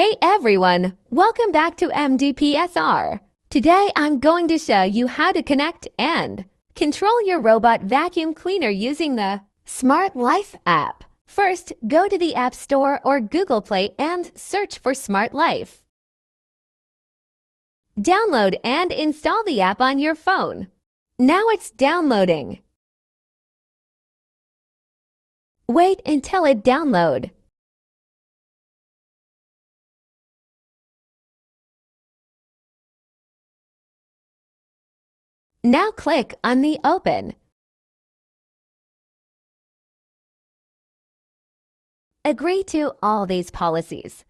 Hey everyone, welcome back to MDPSR. Today I'm going to show you how to connect and control your robot vacuum cleaner using the Smart Life app. First, go to the App Store or Google Play and search for Smart Life. Download and install the app on your phone. Now it's downloading. Wait until it downloads. Now click on the Open. Agree to all these policies.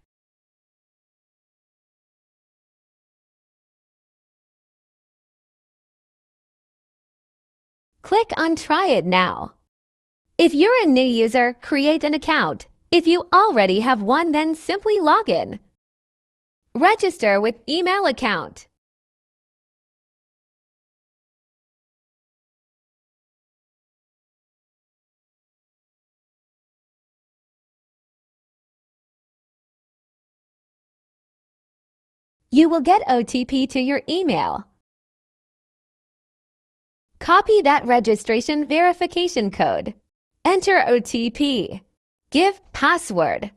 Click on Try It Now. If you're a new user, create an account. If you already have one, then simply log in. Register with email account. You will get OTP to your email. Copy that registration verification code. Enter OTP. Give password.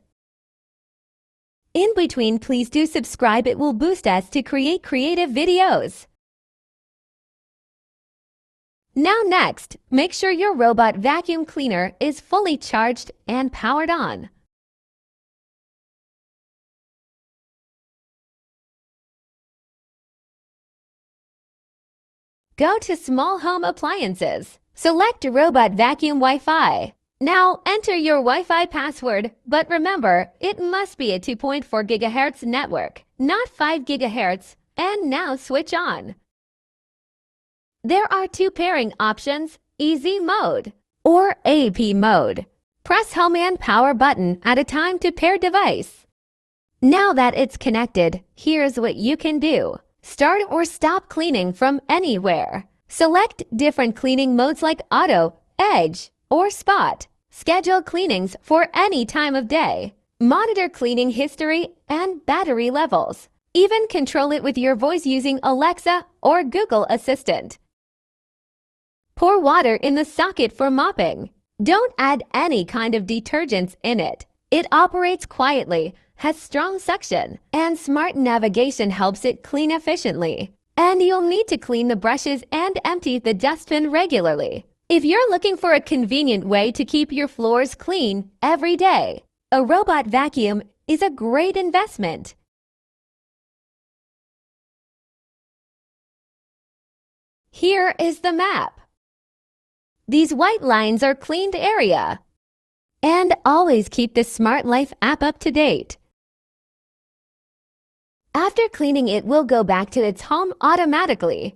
In between, please do subscribe. It will boost us to create creative videos. Now next, make sure your robot vacuum cleaner is fully charged and powered on. Go to Small Home Appliances. Select Robot Vacuum Wi-Fi. Now enter your Wi-Fi password, but remember, it must be a 2.4 GHz network, not 5 GHz, and now switch on. There are two pairing options, Easy Mode or AP Mode. Press Home and Power button at a time to pair device. Now that it's connected, here's what you can do. Start or stop cleaning from anywhere. Select different cleaning modes like Auto, Edge, or Spot. Schedule cleanings for any time of day. Monitor cleaning history and battery levels. Even control it with your voice using Alexa or Google Assistant. Pour water in the socket for mopping. Don't add any kind of detergents in it. It operates quietly, has strong suction, and smart navigation helps it clean efficiently. And you'll need to clean the brushes and empty the dustbin regularly. If you're looking for a convenient way to keep your floors clean every day, a robot vacuum is a great investment. Here is the map. These white lines are cleaned area. And always keep the Smart Life app up to date. After cleaning, it will go back to its home automatically.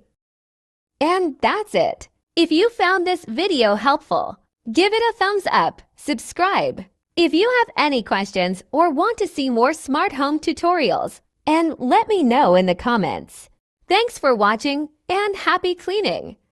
And that's it. If you found this video helpful, give it a thumbs up, subscribe. If you have any questions or want to see more smart home tutorials, and let me know in the comments. Thanks for watching and happy cleaning!